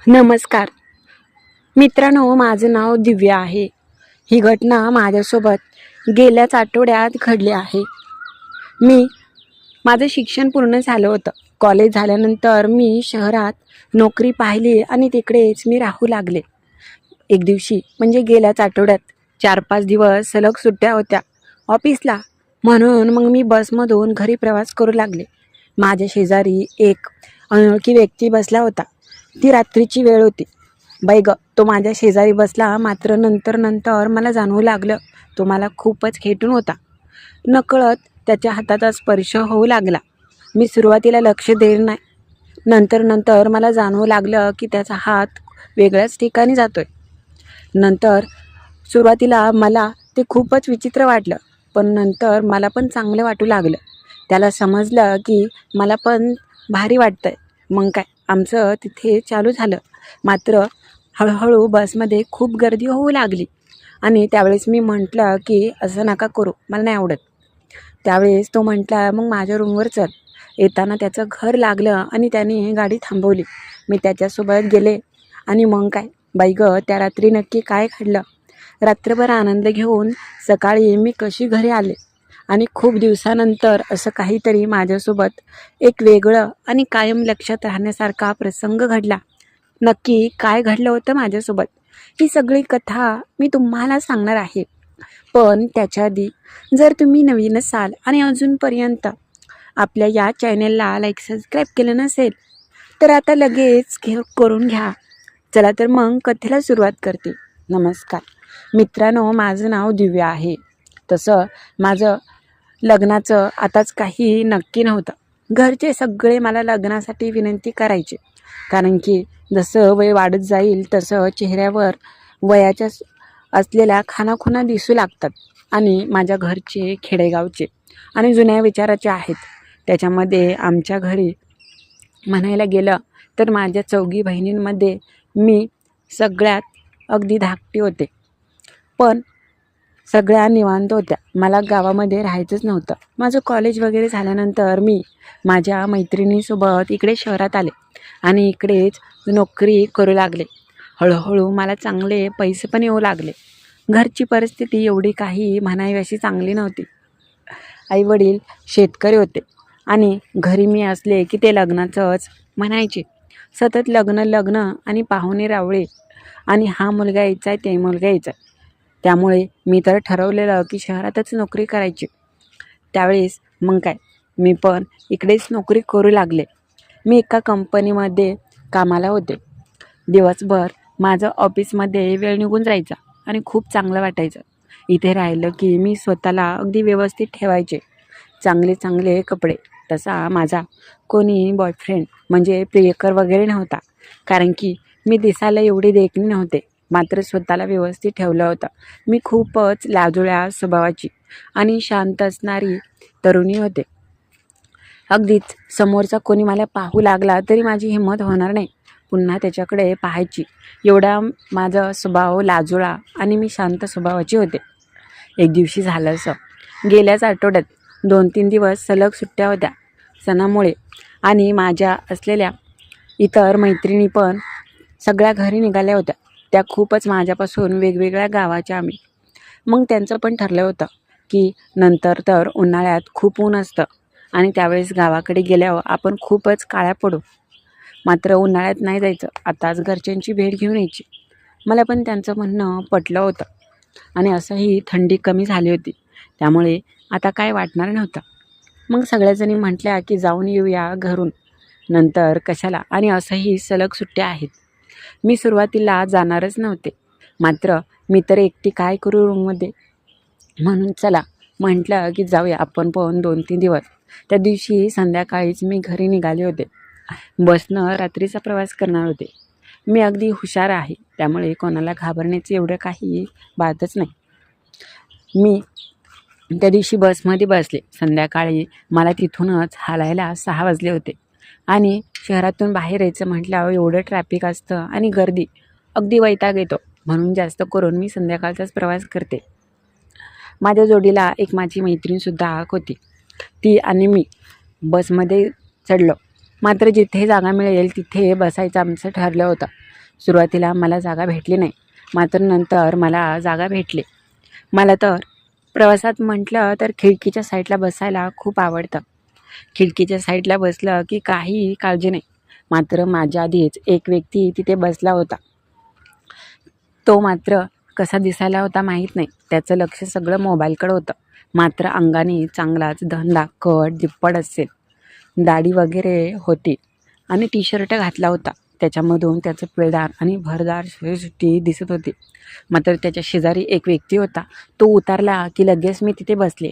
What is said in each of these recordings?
नमस्कार मित्रांनो, माझं नाव दिव्या आहे. ही घटना माझ्यासोबत गेल्याच आठवड्यात घडली आहे. मी माझं शिक्षण पूर्ण झालं होतं. कॉलेज झाल्यानंतर मी शहरात नोकरी पाहिली आणि तिकडेच मी राहू लागले. एक दिवशी म्हणजे गेल्याच आठवड्यात 4-5 दिवस सलग सुट्ट्या होत्या ऑफिसला, म्हणून मग मी बसमधून घरी प्रवास करू लागले. माझ्या शेजारी एक अनोळखी व्यक्ती बसला होता. ती रात्रीची वेळ होती. बाई गं, तो माझ्या शेजारी बसला, मात्र नंतर मला जाणवू लागलं तो मला खूपच खेटून होता. नकळत त्याच्या हाताचा स्पर्श होऊ लागला. मी सुरुवातीला लक्ष दिलं नाही. नंतर मला जाणवू लागलं की त्याचा हात वेगळ्याच ठिकाणी जातोय. नंतर सुरुवातीला मला ते खूपच विचित्र वाटलं, पण नंतर मला पण चांगलं वाटू लागलं. त्याला समजलं की मला पण भारी वाटतंय. मग काय, आमचं तिथे चालू झालं. मात्र हळूहळू बसमध्ये खूप गर्दी होऊ लागली आणि त्यावेळेस मी म्हटलं की असं नका करू, मला नाही आवडत. त्यावेळेस तो म्हटला, मग माझ्या रूमवर चल. येताना त्याचं घर लागलं आणि त्याने गाडी थांबवली. मी त्याच्यासोबत गेले आणि मग काय, बाई गं, त्या रात्री नक्की काय घडलं. रात्रभर आनंद घेऊन सकाळी मी कशी घरी आले आणि खूप दिवसानंतर असं काहीतरी माझ्यासोबत एक वेगळं आणि कायम लक्षात राहण्यासारखा प्रसंग घडला. नक्की काय घडलं होतं माझ्यासोबत, ही सगळी कथा मी तुम्हाला सांगणार आहे. पण त्याच्या आधी, जर तुम्ही नवीन असाल आणि अजूनपर्यंत आपल्या या चॅनलला लाईक सबस्क्राईब केलं नसेल तर आता लगेच करून घ्या. चला तर मग कथेला सुरुवात करते. नमस्कार मित्रांनो, माझं नाव दिव्या आहे. तसं माझं लग्नाचं आताच काही नक्की नव्हतं. घरचे सगळे मला लग्नासाठी विनंती करायचे, कारण की जसं वय वाढत जाईल तसं चेहऱ्यावर वयाच्या असलेल्या खाणाखुणा दिसू लागतात. आणि माझ्या घरचे खेडेगावचे आणि जुन्या विचाराचे आहेत. त्याच्यामध्ये आमच्या घरी म्हणायला गेलं तर माझ्या 4 बहिणींमध्ये मी सगळ्यात अगदी धाकटी होते. पण सगळ्या निवांत होत्या. मला गावामध्ये राहायचंच नव्हतं. माझं कॉलेज वगैरे झाल्यानंतर मी माझ्या मैत्रिणीसोबत इकडे शहरात आले आणि इकडेच नोकरी करू लागले. हळूहळू मला चांगले पैसे पण येऊ लागले. घरची परिस्थिती एवढी काही म्हणावी अशी चांगली नव्हती. आईवडील शेतकरी होते आणि घरी मी असले की ते लग्नाचंच म्हणायचे. सतत लग्न आणि पाहुणे रावळे आणि हा मुलगा यायचा आहे, ते मुलगा यायचा आहे. त्यामुळे मी तर ठरवलेलं की शहरातच नोकरी करायची. त्यावेळेस मग काय, मी पण इकडेच नोकरी करू लागले. मी एका कंपनीमध्ये कामाला होते. दिवसभर माझं ऑफिसमध्ये वेळ निघून जायचा आणि खूप चांगलं वाटायचं. इथे राहिलं की मी स्वतःला अगदी व्यवस्थित ठेवायचे. चांगले कपडे. तसा माझा कोणी बॉयफ्रेंड म्हणजे प्रियकर वगैरे नव्हता, कारण की मी दिसायला एवढी देखणी नव्हते. मात्र स्वतःला व्यवस्थित ठेवलं होतं. मी खूपच लाजुळ्या स्वभावाची आणि शांत असणारी तरुणी होते. अगदीच समोरचा कोणी मला पाहू लागला तरी माझी हिंमत होणार नाही पुन्हा त्याच्याकडे पाहायची. एवढा माझा स्वभाव लाजुळा आणि मी शांत स्वभावाची होते. एक दिवशी झालं असं, गेल्याच आठवड्यात 2-3 दिवस सलग सुट्ट्या होत्या सणामुळे आणि माझ्या असलेल्या इतर मैत्रिणी पण सगळ्या घरी निघाल्या होत्या. त्या खूपच माझ्यापासून वेगवेगळ्या गावाच्या आम्ही. मग त्यांचं पण ठरलं होतं की नंतर तर उन्हाळ्यात खूप ऊन असतं आणि त्यावेळेस गावाकडे गेल्यावर आपण खूपच काळ्या पडू. मात्र उन्हाळ्यात नाही जायचं, आताच घरच्यांची भेट घेऊन यायची. मला पण त्यांचं म्हणणं पटलं होतं आणि असंही थंडी कमी झाली होती, त्यामुळे आता काय वाटणार नव्हतं. मग सगळ्याजणी म्हटल्या की जाऊन येऊया घरून, नंतर कशाला, आणि असंही सलग सुट्ट्या आहेत. मी सुरुवातीला जाणारच नव्हते, मात्र मी तर एकटी काय करू रूममध्ये, म्हणून चला म्हटलं की जाऊया आपण पण 2-3 दिवस. त्या दिवशी संध्याकाळीच मी घरी निघाले होते. बसनं रात्रीचा प्रवास करणार होते. मी अगदी हुशार आहे, त्यामुळे कोणाला घाबरण्याचं एवढं काही बातच नाही. मी त्या दिवशी बसमध्ये बसले. संध्याकाळी मला तिथूनच हालायला 6 वाजले होते आणि शहरातून बाहेर यायचं म्हटल्यावर एवढं ट्रॅफिक असतं आणि गर्दी, अगदी वैताग येतो. म्हणून जास्त करून मी संध्याकाळचाच प्रवास करते. माझ्या जोडीला एक माझी मैत्रीणसुद्धा होती. ती आणि मी बसमध्ये चढलो. मात्र जिथे जागा मिळेल तिथे बसायचं आमचं ठरलं होतं. सुरुवातीला मला जागा भेटली नाही, मात्र नंतर मला जागा भेटली. मला तर प्रवासात म्हटलं तर खिडकीच्या साईडला बसायला खूप आवडतं. खिडकीच्या साईडला बसलं की काहीही काळजी नाही. मात्र माझ्या आधीच एक व्यक्ती तिथे बसला होता. तो मात्र कसा दिसायला होता माहीत नाही. त्याचं लक्ष सगळं मोबाईलकडं होतं. मात्र अंगाने चांगलाच धनदाकट दिप्पड असेल, दाढी वगैरे होती आणि टी शर्ट घातला होता. त्याच्यामधून त्याचं पिळदार आणि भरदार सृष्टी दिसत होती. मात्र त्याच्या शेजारी एक व्यक्ती होता. तो उतरला की लगेच मी तिथे बसले.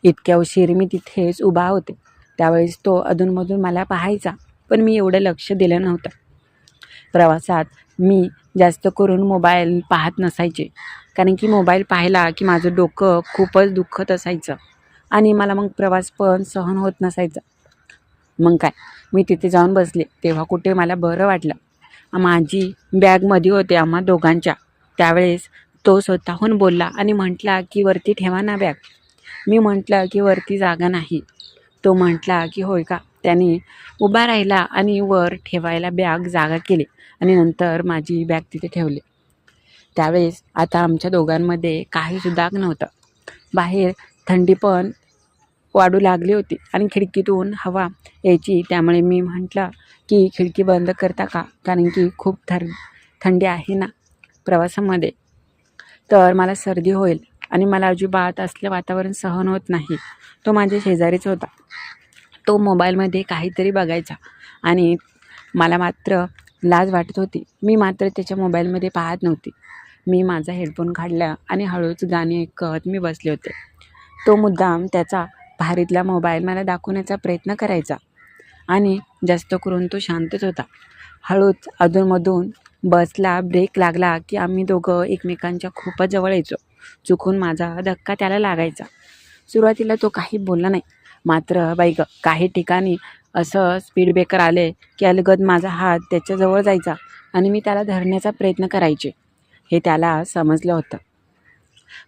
इतक्या उशीर मी तिथेच उभा होते. त्यावेळेस तो अधूनमधून मला पाहायचा, पण मी एवढं लक्ष दिलं नव्हतं. प्रवासात मी जास्त करून मोबाईल पाहत नसायचे, कारण की मोबाईल पाहिला की माझं डोकं खूपच दुखत असायचं आणि मला मग प्रवास पण सहन होत नसायचा. मग काय, मी तिथे जाऊन बसले. तेव्हा कुठे मला बरं वाटलं. माझी बॅगमध्ये होते आम्हा दोघांच्या. त्यावेळेस तो स्वतःहून बोलला आणि म्हटला की वरती ठेवा ना बॅग. मी म्हटलं की वरती जागा नाही. तो म्हटला की होय का. त्याने उभा राहिला आणि वर ठेवायला बॅग जागा केली आणि नंतर माझी बॅग तिथे ठेवली. त्यावेळेस आता आमच्या दोघांमध्ये काहीसुद्धा नव्हतं. बाहेर थंडी पण वाढू लागली होती आणि खिडकीतून हवा यायची. त्यामुळे मी म्हटलं की खिडकी बंद करता का, कारण की खूप थंडी आहे ना प्रवासामध्ये, तर मला सर्दी होईल आणि मला अजिबात असलं वातावरण सहन होत नाही. तो माझ्या शेजारीच होता. तो मोबाईलमध्ये काहीतरी बघायचा आणि मला मात्र लाज वाटत होती. मी मात्र त्याच्या मोबाईलमध्ये पाहत नव्हती. मी माझा हेडफोन काढला आणि हळूच गाणी ऐकत मी बसले होते. तो मुद्दाम त्याचा भारीतला मोबाईल मला दाखवण्याचा प्रयत्न करायचा आणि जास्त करून तो शांतच होता. हळूच अधूनमधून बसला ब्रेक लागला की आम्ही दोघं एकमेकांच्या खूपच जवळ यायचो. चुकून माझा धक्का त्याला लागायचा. सुरुवातीला तो काही बोलला नाही. मात्र बाई गं, काही ठिकाणी असं स्पीड ब्रेकर आले की अलगद माझा हात त्याच्याजवळ जायचा आणि मी त्याला धरण्याचा प्रयत्न करायचे. हे त्याला समजलं होतं.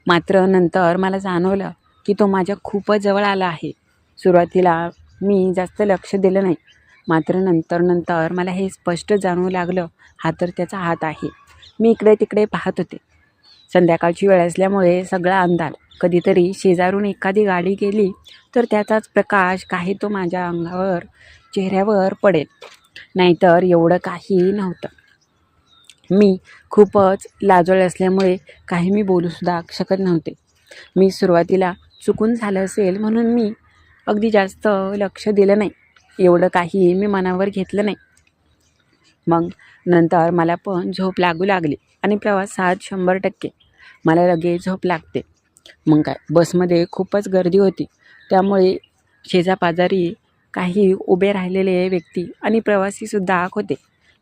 मात्र नंतर मला जाणवलं की तो माझ्या खूपच जवळ आला आहे. सुरुवातीला मी जास्त लक्ष दिलं नाही. मात्र नंतर मला हे स्पष्ट जाणवू लागलं, हा तर त्याचा हात आहे. मी इकडे तिकडे पाहत होते. संध्याकाळची वेळ असल्यामुळे सगळा अंधार. कधीतरी शेजारून एखादी गाडी गेली तर त्याचाच प्रकाश काही तो माझ्या अंगावर चेहऱ्यावर पडेल, नाहीतर एवढं काही नव्हतं. मी खूपच लाजळे असल्यामुळे काही मी बोलूसुद्धा शकत नव्हते. मी सुरुवातीला चुकून झालं असेल म्हणून मी अगदी जास्त लक्ष दिलं नाही. एवढं काही मी मनावर घेतलं नाही. मग नंतर मला पण झोप लागू लागली आणि प्रवासात 100% मला लगेच झोप लागते. मग काय, बसमध्ये खूपच गर्दी होती. त्यामुळे शेजापाजारी काही उभे राहिलेले व्यक्ती आणि प्रवासीसुद्धा होते.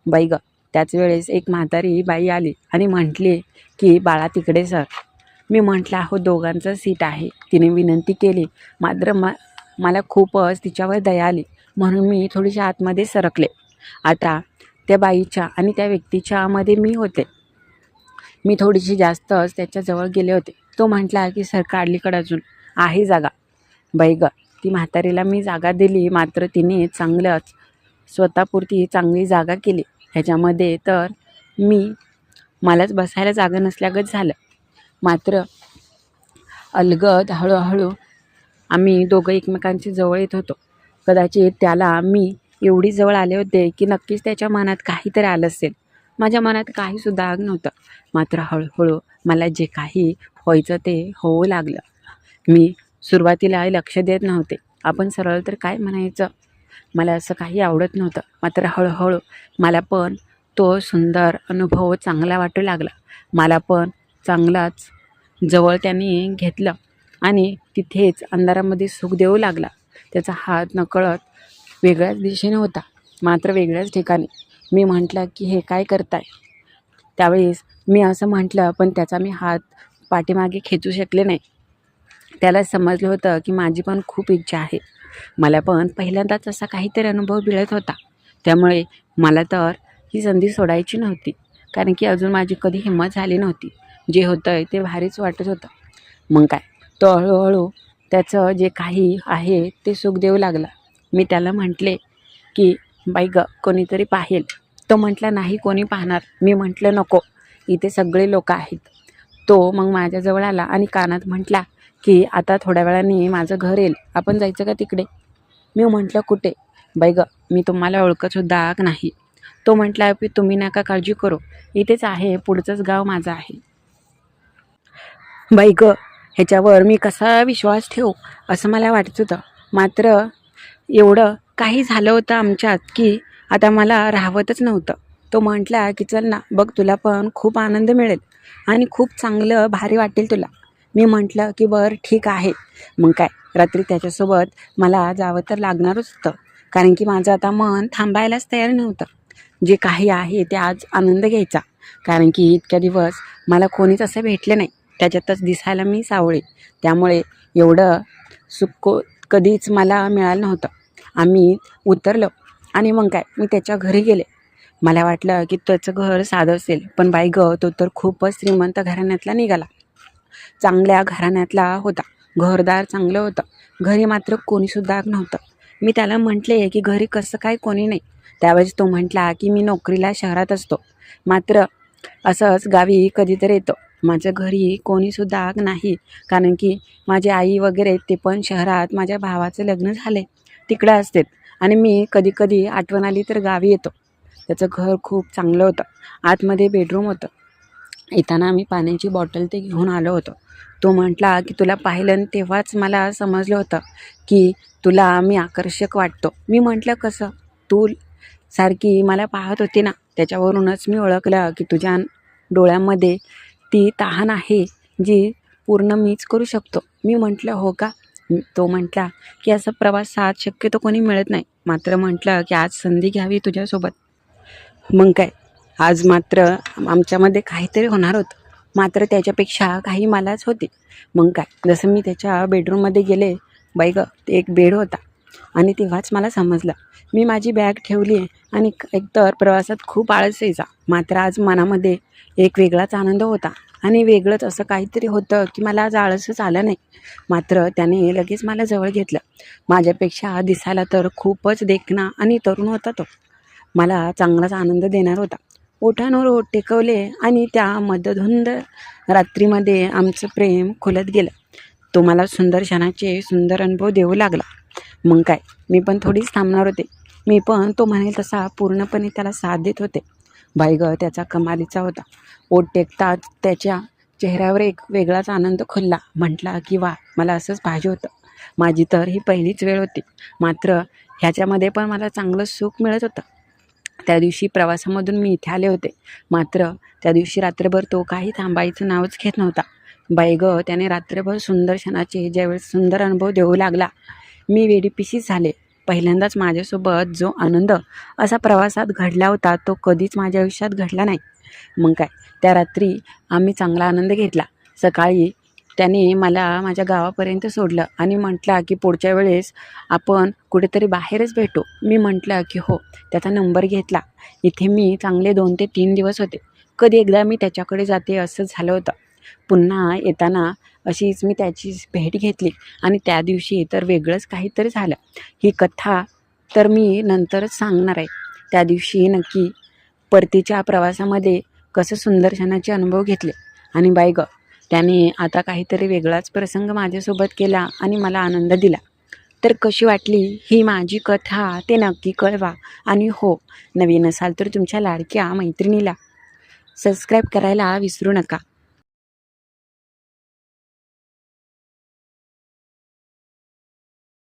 बाई गं, त्याच वेळेस एक म्हातारी बाई आली आणि म्हटली की बाळा तिकडे सर. मी म्हटलं अहो दोघांचं सीट आहे. तिने विनंती केली. मात्र मला खूपच तिच्यावर दया आली म्हणून मी थोडीशी आतमध्ये सरकले. आता त्या बाईच्या आणि त्या व्यक्तीच्या मध्ये मी होते. मी थोडीशी जास्तच त्याच्याजवळ गेले होते. तो म्हटला की सरका अलीकडं अजून आहे जागा. बाई गं, ती म्हातारीला मी जागा दिली. मात्र तिने चांगलंच स्वतःपुरती चांगली जागा केली. ह्याच्यामध्ये तर मलाच बसायला जागा नसल्यागत झालं. मात्र अलगद हळूहळू आम्ही दोघं एकमेकांची जवळ येत होतो. कदाचित त्याला मी एवढी जवळ आले होते की नक्कीच त्याच्या मनात काहीतरी आलं असेल. माझ्या मनात काहीसुद्धा आग नव्हतं. मात्र हळूहळू मला जे काही व्हायचं ते होऊ लागलं. मी सुरुवातीला लक्ष देत नव्हते. आपण सरळ तर काय म्हणायचं, मला असं काही आवडत नव्हतं. मात्र हळूहळू मला पण तो सुंदर अनुभव चांगला वाटू लागला. मला पण चांगलाच जवळ त्याने घेतलं आणि तिथेच अंधारामध्ये सुख देऊ लागला. त्याचा हात नकळत वेगळ्याच दिशेने होता, मात्र वेगळ्याच ठिकाणी. मी म्हटलं की हे काय करताय. त्यावेळेस मी असं म्हटलं, पण त्याचा मी हात पाठीमागे खेचू शकले नाही. त्याला समजलं होतं की माझी पण खूप इच्छा आहे. मला पण पहिल्यांदाच असा काहीतरी अनुभव मिळत होता. त्यामुळे मला तर ही संधी सोडायची नव्हती, कारण की अजून माझी कधी हिंमत झाली नव्हती. जे होतं ते भारीच वाटत होतं. मग काय, तो हळूहळू त्याचं जे काही आहे ते सुख देऊ लागला. मी त्याला म्हटले की बाई ग कोणीतरी पाहेल. तो म्हटला नाही कोणी पाहणार. मी म्हटलं नको, इथे सगळे लोक आहेत. तो मग माझ्याजवळ आला आणि कानात म्हटला की आता थोड्या वेळाने माझं घर येईल, आपण जायचं का तिकडे. मी म्हटलं कुठे. बाई ग मी तुम्हाला ओळखतसुद्धा नाही. तो म्हटला की तुम्ही नका काळजी करू, इथेच आहे, पुढचंच गाव माझं आहे. बाई ग ह्याच्यावर मी कसा विश्वास ठेवू असं मला वाटत होतं. मात्र एवढं काही झालं होतं आमच्यात की आता मला राहवतच नव्हतं. तो म्हटला की चल ना बघ, तुला पण खूप आनंद मिळेल आणि खूप चांगलं भारी वाटेल तुला. मी म्हटलं की बरं ठीक आहे. मग काय, रात्री त्याच्यासोबत मला जावं तर लागणारच होतं, कारण की माझं आता मन थांबायलाच तयार नव्हतं. जे काही आहे ते आज आनंद घ्यायचा, कारण की इतक्या दिवस मला कोणीच असं भेटलं नाही. त्याच्यातच दिसायला मी सावळी, त्यामुळे एवढं सुख कधीच मला मिळालं नव्हतं. आम्ही उतरलो आणि मग काय, मी त्याच्या घरी गेले. मला वाटलं की त्याचं घर साधं असेल, पण बाई ग तो तर खूपच श्रीमंत घराण्यातला निघाला. चांगल्या घराण्यातला होता, घरदार चांगलं होतं. घरी मात्र कोणीसुद्धा नव्हतं. मी त्याला म्हटले की घरी कसं काय कोणी नाही. त्यावेळेस तो म्हटला की मी नोकरीला शहरात असतो, मात्र असंच गावी कधीतरी येतो. माझ्या घरी कोणीसुद्धा नाही, कारण की माझी आई वगैरे ते पण शहरात माझ्या भावाचं लग्न झाले तिकडं असतात, आणि मी कधी कधी आठवण आली तर गावी येतो. त्याचं घर खूप चांगलं होतं, आतमध्ये बेडरूम होतं. येताना आम्ही पाण्याची बॉटल ते घेऊन आलो होतो. तो म्हटला की तुला पाहिलं तेव्हाच मला समजलं होतं की तुला मी आकर्षक वाटतो. मी म्हटलं कसं, तू सारखी मला पाहत होती ना, त्याच्यावरूनच मी ओळखलं की तुझ्या डोळ्यामध्ये ती तहान आहे जी पूर्ण मीच करू शकतो. मी म्हटलं हो का. तो म्हटला की असं प्रवासात शक्यतो कोणी मिळत नाही, मात्र म्हटलं की आज संधी घ्यावी तुझ्यासोबत. मग काय, आज मात्र आमच्यामध्ये काहीतरी होणार होतं, मात्र त्याच्यापेक्षा काही मलाच होती. मग काय, जसं मी त्याच्या बेडरूममध्ये गेले, बाई ग ते एक बेड होता, आणि तेव्हाच मला समजलं. मी माझी बॅग ठेवली आणि एकतर प्रवासात खूप आळस यायचा, मात्र आज मनामध्ये एक वेगळाच आनंद होता. आणि वेगळंच असं काहीतरी होतं की मला आज आळसच आलं नाही. मात्र त्याने लगेच मला जवळ घेतलं. माझ्यापेक्षा दिसायला तर खूपच देखणा आणि तरुण होता तो. मला चांगलाच आनंद देणार होता. ओठांवर ओठ टेकवले आणि त्या मध्यधुंद रात्रीमध्ये आमचं प्रेम खुलत गेलं. तो मला सुंदर क्षणाचे सुंदर अनुभव देऊ लागला. मग काय, मी पण थोडीच थांबणार होते. मी पण तो म्हणेल तसा पूर्णपणे त्याला साथ देत होते. बाई ग त्याचा कमालीचा होता. ओठ टेकताच त्याच्या चेहऱ्यावर एक वेगळाच आनंद खुलला. म्हटला की वा, मला असंच पाहिजे होतं. माझी तर ही पहिलीच वेळ होती, मात्र ह्याच्यामध्ये पण मला चांगलं सुख मिळत होतं. त्या दिवशी प्रवासामधून मी इथे आले होते, मात्र त्या दिवशी रात्रभर तो काही थांबायचं नावच घेत नव्हता. बाई ग त्याने रात्रभर सुंदर क्षणाचे ज्यावेळेस सुंदर अनुभव देऊ लागला, मी वेडीपिशीच झाले. पहिल्यांदाच माझ्यासोबत जो आनंद असा प्रवासात घडला होता तो कधीच माझ्या आयुष्यात घडला नाही. मग काय, त्या रात्री आम्ही चांगला आनंद घेतला. सकाळी त्याने मला माझ्या गावापर्यंत सोडलं आणि म्हटला की पुढच्या वेळेस आपण कुठेतरी बाहेरच भेटू. मी म्हटलं की हो. त्याचा नंबर घेतला. इथे मी चांगले 2 ते 3 दिवस होते. कधी एकदा मी त्याच्याकडे जाते असं झालं होतं. पुन्हा येताना अशीच मी त्याची भेट घेतली आणि त्या दिवशी तर वेगळंच काहीतरी झालं. ही कथा तर मी नंतरच सांगणार आहे. त्या दिवशी नक्की परतीच्या प्रवासामध्ये कसं सुंदर क्षणाचे अनुभव घेतले. आणि बाई ग त्याने आता काहीतरी वेगळाच प्रसंग माझ्यासोबत केला आणि मला आनंद दिला. तर कशी वाटली ही माझी कथा ते नक्की कळवा. आणि हो, नवीन असाल तर तुमच्या लाडक्या मैत्रिणीला सबस्क्राईब करायला विसरू नका.